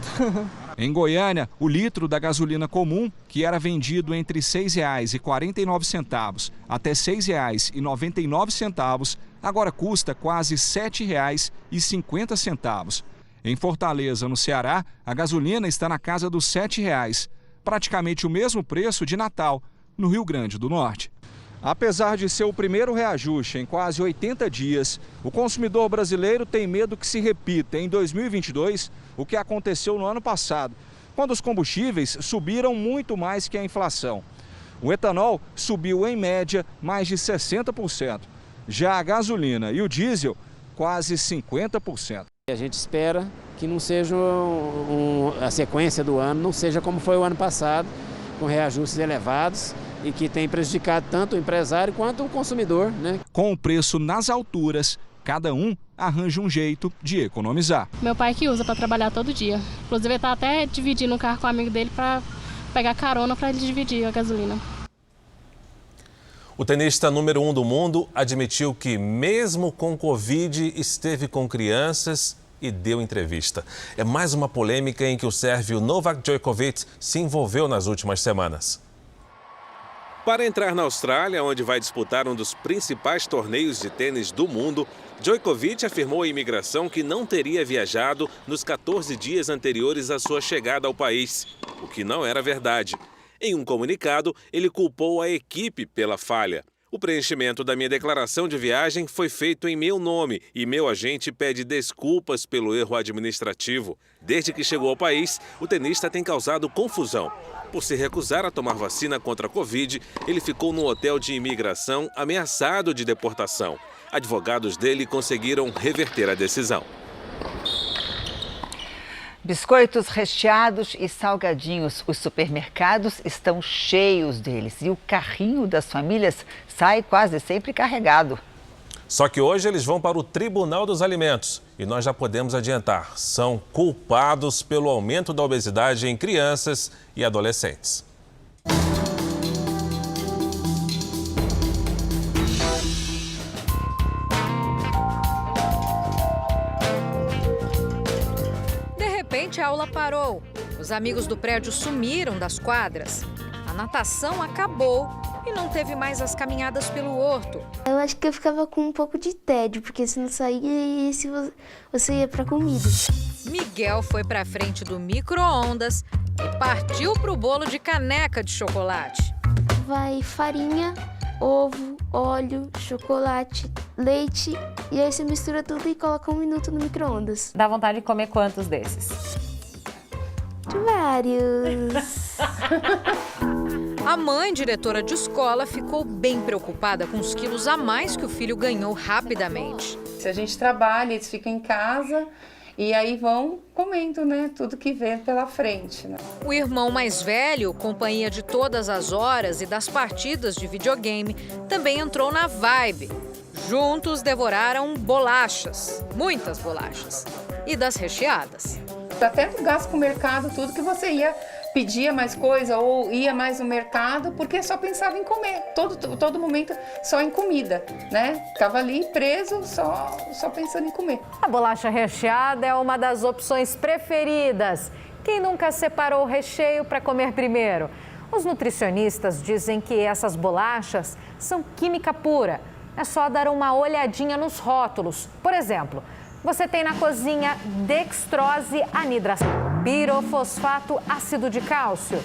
Em Goiânia, o litro da gasolina comum, que era vendido entre R$ 6,49 até R$ 6,99, agora custa quase R$ 7,50. Em Fortaleza, no Ceará, a gasolina está na casa dos R$ 7,00, praticamente o mesmo preço de Natal, no Rio Grande do Norte. Apesar de ser o primeiro reajuste em quase 80 dias, o consumidor brasileiro tem medo que se repita em 2022 o que aconteceu no ano passado, quando os combustíveis subiram muito mais que a inflação. O etanol subiu, em média, mais de 60%. Já a gasolina e o diesel, quase 50%. A gente espera que não seja a sequência do ano, não seja como foi o ano passado, com reajustes elevados e que tem prejudicado tanto o empresário quanto o consumidor, né? Com o preço nas alturas, cada um arranja um jeito de economizar. Meu pai que usa para trabalhar todo dia. Inclusive, ele está até dividindo o carro com um amigo dele para pegar carona para ele dividir a gasolina. O tenista número 1 do mundo admitiu que, mesmo com Covid, esteve com crianças e deu entrevista. É mais uma polêmica em que o sérvio Novak Djokovic se envolveu nas últimas semanas. Para entrar na Austrália, onde vai disputar um dos principais torneios de tênis do mundo, Djokovic afirmou à imigração que não teria viajado nos 14 dias anteriores à sua chegada ao país, o que não era verdade. Em um comunicado, ele culpou a equipe pela falha. O preenchimento da minha declaração de viagem foi feito em meu nome e meu agente pede desculpas pelo erro administrativo. Desde que chegou ao país, o tenista tem causado confusão. Por se recusar a tomar vacina contra a Covid, ele ficou num hotel de imigração ameaçado de deportação. Advogados dele conseguiram reverter a decisão. Biscoitos recheados e salgadinhos. Os supermercados estão cheios deles e o carrinho das famílias sai quase sempre carregado. Só que hoje eles vão para o Tribunal dos Alimentos e nós já podemos adiantar, são culpados pelo aumento da obesidade em crianças e adolescentes. De repente a aula parou, os amigos do prédio sumiram das quadras, a natação acabou e não teve mais as caminhadas pelo horto. Eu acho que eu ficava com um pouco de tédio, porque se não saía, se você ia pra comida. Miguel foi pra frente do micro-ondas e partiu pro bolo de caneca de chocolate. Vai farinha, ovo, óleo, chocolate, leite e aí você mistura tudo e coloca 1 minuto no micro-ondas. Dá vontade de comer quantos desses? Vários. A mãe, diretora de escola, ficou bem preocupada com os quilos a mais que o filho ganhou rapidamente. Se a gente trabalha, eles ficam em casa e aí vão comendo, né, tudo que vê pela frente. Né? O irmão mais velho, companhia de todas as horas e das partidas de videogame, também entrou na vibe. Juntos devoraram bolachas, muitas bolachas, e das recheadas. Até no gasto com o mercado, tudo que você pedia mais coisa ou ia mais no mercado, porque só pensava em comer, todo momento só em comida, né? Ficava ali preso só pensando em comer. A bolacha recheada é uma das opções preferidas. Quem nunca separou o recheio para comer primeiro? Os nutricionistas dizem que essas bolachas são química pura. É só dar uma olhadinha nos rótulos. Por exemplo, você tem na cozinha dextrose anidrasal, pirofosfato ácido de cálcio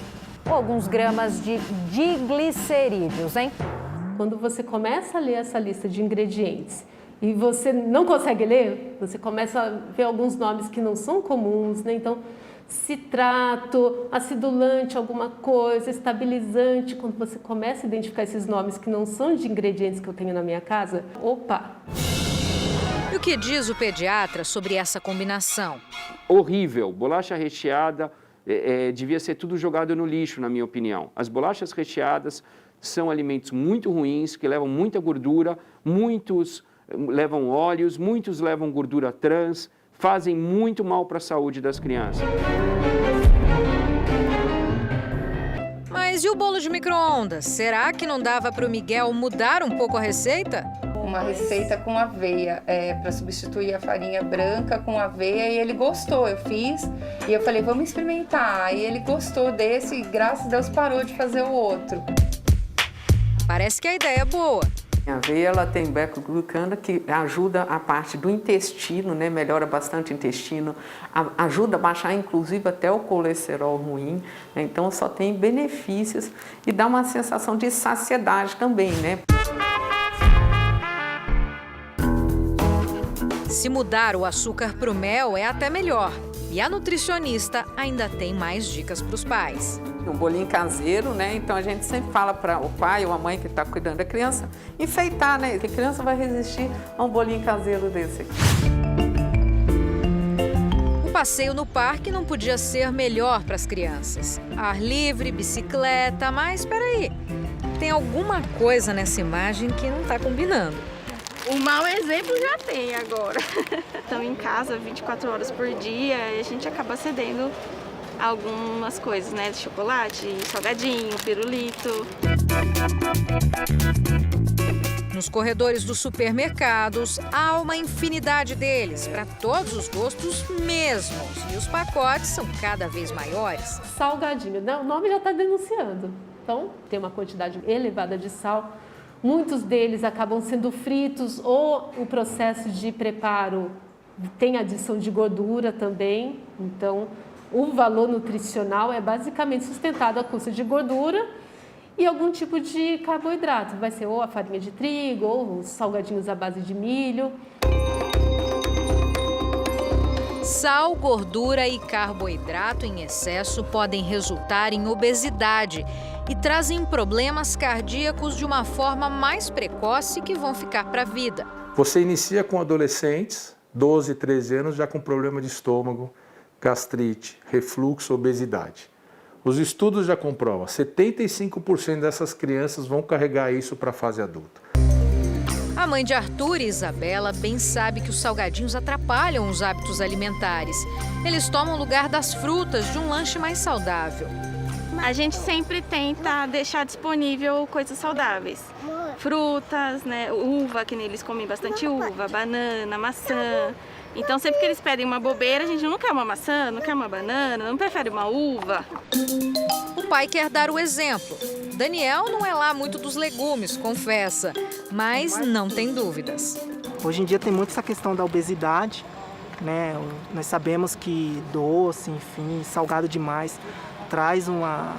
ou alguns gramas de diglicerídeos, hein? Quando você começa a ler essa lista de ingredientes e você não consegue ler, você começa a ver alguns nomes que não são comuns, né? Então, citrato, acidulante, alguma coisa, estabilizante. Quando você começa a identificar esses nomes que não são de ingredientes que eu tenho na minha casa, opa! E o que diz o pediatra sobre essa combinação? Horrível. Bolacha recheada devia ser tudo jogado no lixo, na minha opinião. As bolachas recheadas são alimentos muito ruins, que levam muita gordura, muitos levam óleos, muitos levam gordura trans, fazem muito mal para a saúde das crianças. Mas Mas e o bolo de micro-ondas? Será que não dava para o Miguel mudar um pouco a receita? Uma receita com aveia, para substituir a farinha branca com aveia, e ele gostou. Eu fiz e eu falei, vamos experimentar. Aí ele gostou desse e, graças a Deus, parou de fazer o outro. Parece que a ideia é boa. A aveia ela tem beta-glucana que ajuda a parte do intestino, né? Melhora bastante o intestino, ajuda a baixar inclusive até o colesterol ruim, né? Então só tem benefícios e dá uma sensação de saciedade também, né? Se mudar o açúcar para o mel é até melhor. E a nutricionista ainda tem mais dicas para os pais. Um bolinho caseiro, né? Então a gente sempre fala para o pai ou a mãe que está cuidando da criança enfeitar, né? Que a criança vai resistir a um bolinho caseiro desse aqui. O passeio no parque não podia ser melhor para as crianças. Ar livre, bicicleta, mas espera aí. Tem alguma coisa nessa imagem que não está combinando. O mau exemplo já tem agora. Estão em casa 24 horas por dia e a gente acaba cedendo algumas coisas, né? Chocolate, salgadinho, pirulito. Nos corredores dos supermercados, há uma infinidade deles, para todos os gostos mesmos. E os pacotes são cada vez maiores. Salgadinho, o nome já está denunciando. Então, tem uma quantidade elevada de sal. Muitos deles acabam sendo fritos ou o processo de preparo tem adição de gordura também. Então, o valor nutricional é basicamente sustentado à custa de gordura e algum tipo de carboidrato. Vai ser ou a farinha de trigo ou os salgadinhos à base de milho. Sal, gordura e carboidrato em excesso podem resultar em obesidade e trazem problemas cardíacos de uma forma mais precoce que vão ficar para a vida. Você inicia com adolescentes, 12, 13 anos, já com problema de estômago, gastrite, refluxo, obesidade. Os estudos já comprovam, 75% dessas crianças vão carregar isso para a fase adulta. A mãe de Arthur e Isabela bem sabe que os salgadinhos atrapalham os hábitos alimentares. Eles tomam lugar das frutas de um lanche mais saudável. A gente sempre tenta deixar disponível coisas saudáveis. Frutas, né? Uva, que eles comem bastante uva, banana, maçã. Então, sempre que eles pedem uma bobeira, a gente não quer uma maçã, não quer uma banana, não prefere uma uva. O pai quer dar o exemplo. Daniel não é lá muito dos legumes, confessa, mas não tem dúvidas. Hoje em dia tem muito essa questão da obesidade, né? Nós sabemos que doce, enfim, salgado demais, traz uma...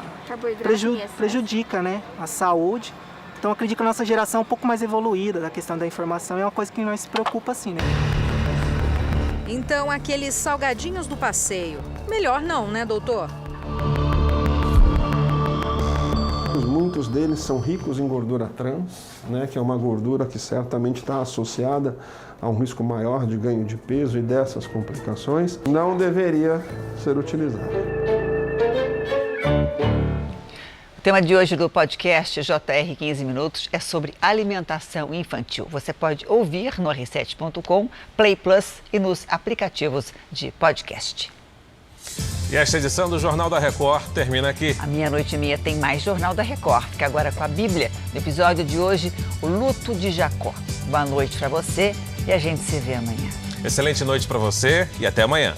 prejudica, né, a saúde. Então, acredito que a nossa geração é um pouco mais evoluída da questão da informação, é uma coisa que nós se preocupa, assim, né? Então, aqueles salgadinhos do passeio, melhor não, né, doutor? Muitos deles são ricos em gordura trans, né, que é uma gordura que certamente está associada a um risco maior de ganho de peso e dessas complicações. Não deveria ser utilizado. O tema de hoje do podcast JR 15 Minutos é sobre alimentação infantil. Você pode ouvir no r7.com, Play Plus e nos aplicativos de podcast. E esta edição do Jornal da Record termina aqui. À 00:30 tem mais Jornal da Record. Fica agora com a Bíblia. No episódio de hoje, o luto de Jacó. Boa noite para você e a gente se vê amanhã. Excelente noite para você e até amanhã.